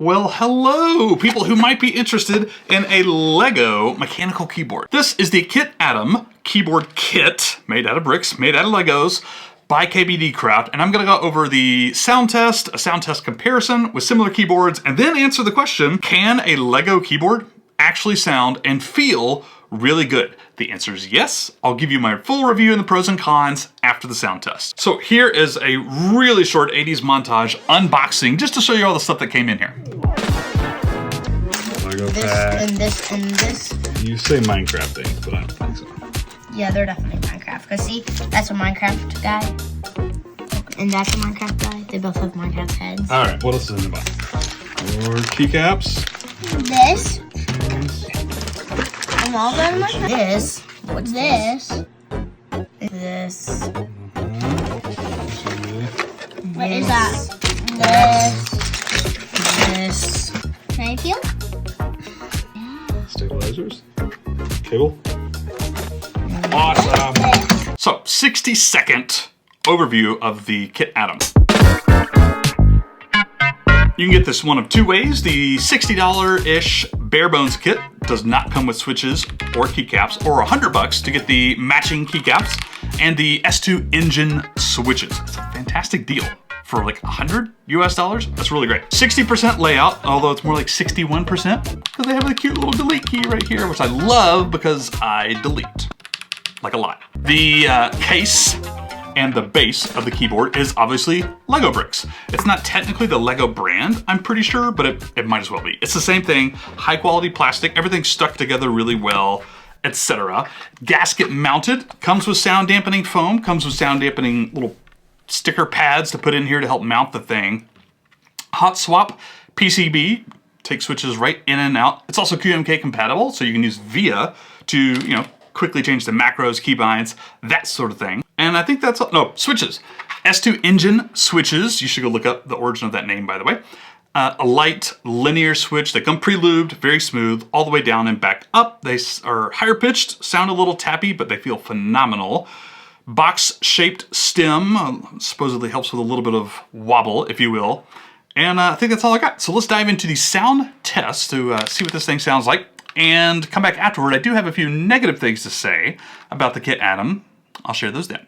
Well, hello, people who might be interested in a Lego mechanical keyboard. This is the KitAtom keyboard kit, made out of bricks, made out of Legos, by KBDcraft, and I'm gonna go over the sound test, a sound test comparison with similar keyboards, and then answer the question, can a Lego keyboard actually sound and feel really good? The answer is yes. I'll give you my full review and the pros and cons after the sound test. So here is a really short 80s montage unboxing, just to show you all the stuff that came in here. Lego pack. And this and this. You say Minecraft things, but I don't think so. Yeah, they're definitely Minecraft. Cause see, that's a Minecraft guy. And that's a Minecraft guy. They both have Minecraft heads. Alright, what else is in the box? More keycaps. This. And all that Minecraft. This. What's this? This. What is that? This. Can I feel? Stabilizers. Cable. Awesome. So, 60-second overview of the KitAtom. You can get this one of two ways. The $60-ish bare bones kit does not come with switches or keycaps, or $100 to get the matching keycaps and the S2 engine switches. It's a fantastic deal for like $100 US. That's really great. 60% layout, although it's more like 61%, because they have a cute little delete key right here, which I love because I delete like a lot. The case and the base of the keyboard is obviously Lego bricks. It's not technically the Lego brand, I'm pretty sure, but it might as well be. It's the same thing, high quality plastic, everything's stuck together really well, etc. Gasket mounted, comes with sound dampening foam, comes with sound dampening little sticker pads to put in here to help mount the thing. Hot swap PCB, take switches right in and out. It's also QMK compatible, so you can use VIA to, quickly change the macros, keybinds, that sort of thing. And I think that's all. No, switches. S2 engine switches. You should go look up the origin of that name, by the way. A light linear switch. They come pre-lubed, very smooth, all the way down and back up. They are higher pitched, sound a little tappy, but they feel phenomenal. Box-shaped stem, supposedly helps with a little bit of wobble, if you will. And I think that's all I got. So let's dive into the sound test to see what this thing sounds like and come back afterward. I do have a few negative things to say about the KitAtom. I'll share those then.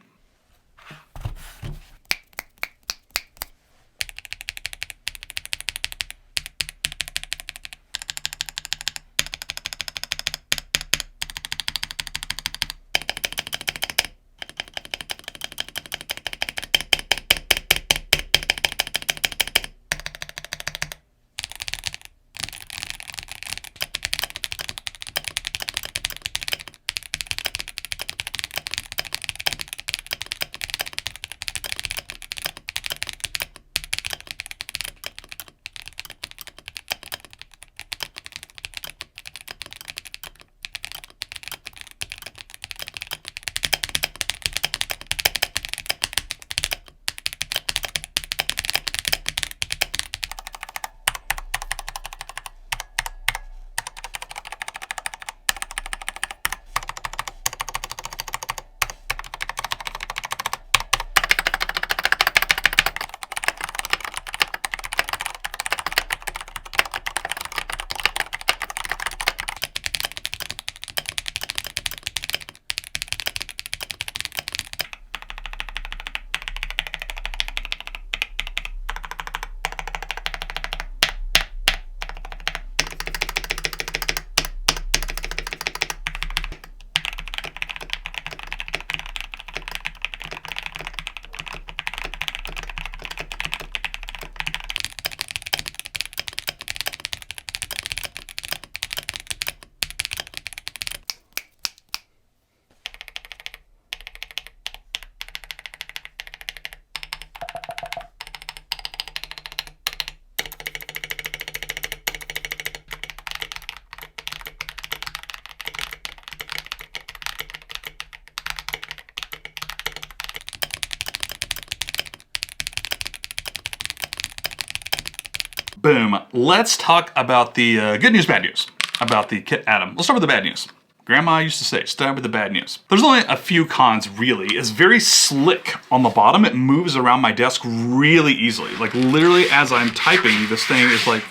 Boom. Let's talk about the good news, bad news about the KitAtom. We'll start with the bad news. Grandma used to say, start with the bad news. There's only a few cons, really. It's very slick on the bottom. It moves around my desk really easily. Like literally as I'm typing, this thing is like,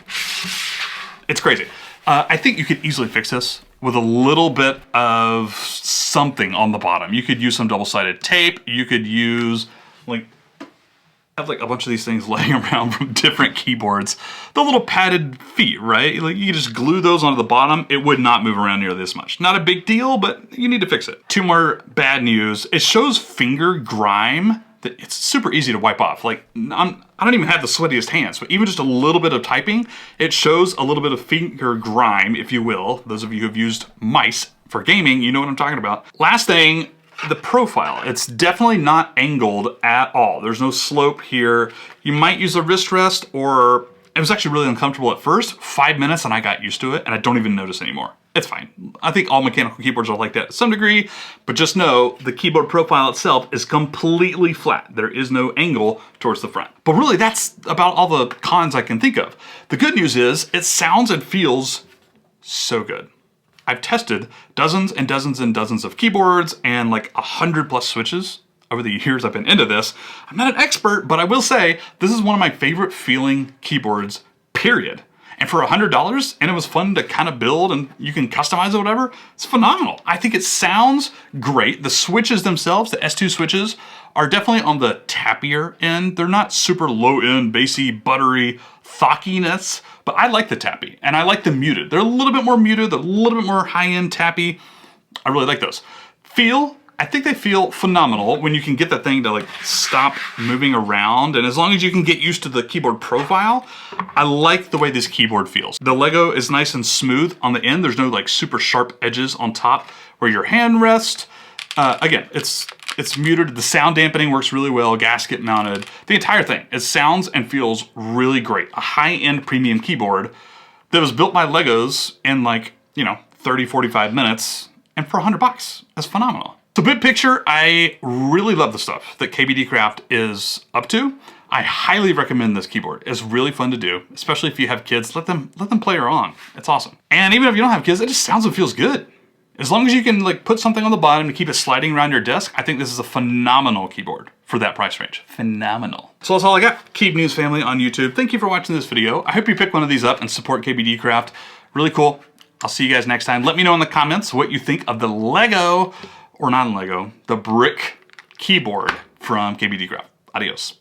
it's crazy. I think you could easily fix this with a little bit of something on the bottom. You could use some double-sided tape. You could use like, I have like a bunch of these things laying around from different keyboards. The little padded feet, right? Like you could just glue those onto the bottom. It would not move around near this much. Not a big deal, but you need to fix it. Two more bad news. It shows finger grime that it's super easy to wipe off. Like I don't even have the sweatiest hands, but even just a little bit of typing, it shows a little bit of finger grime, if you will. Those of you who have used mice for gaming, you know what I'm talking about. Last thing, the profile. It's definitely not angled at all. There's no slope here. You might use a wrist rest, or it was actually really uncomfortable at first. 5 minutes and I got used to it and I don't even notice anymore. It's fine. I think all mechanical keyboards are like that to some degree, but just know the keyboard profile itself is completely flat. There is no angle towards the front. But really that's about all the cons I can think of. The good news is it sounds and feels so good. I've tested dozens and dozens and dozens of keyboards and like 100+ switches over the years I've been into this. I'm not an expert, but I will say this is one of my favorite feeling keyboards, period. And for $100, and it was fun to kind of build and you can customize it, whatever, it's phenomenal. I think it sounds great. The switches themselves, the S2 switches, are definitely on the tappier end. They're not super low end, bassy, buttery thockiness, but I like the tappy and I like the muted. They're a little bit more muted, they're a little bit more high end tappy. I really like those. Feel, I think they feel phenomenal when you can get that thing to like stop moving around, and as long as you can get used to the keyboard profile, I like the way this keyboard feels. The Lego is nice and smooth on the end. There's no like super sharp edges on top where your hand rests. Again, it's muted. The sound dampening works really well, gasket mounted. The entire thing, it sounds and feels really great. A high-end premium keyboard that was built by Legos in like, 30, 45 minutes, and for $100, that's phenomenal. So big picture, I really love the stuff that KBDcraft is up to. I highly recommend this keyboard. It's really fun to do, especially if you have kids. Let them play along. It's awesome. And even if you don't have kids, it just sounds and feels good. As long as you can like put something on the bottom to keep it sliding around your desk, I think this is a phenomenal keyboard for that price range. Phenomenal. So that's all I got. KeebNews family on YouTube. Thank you for watching this video. I hope you pick one of these up and support KBDcraft. Really cool. I'll see you guys next time. Let me know in the comments what you think of the Lego, or non-Lego, the brick keyboard from KBDcraft. Adios.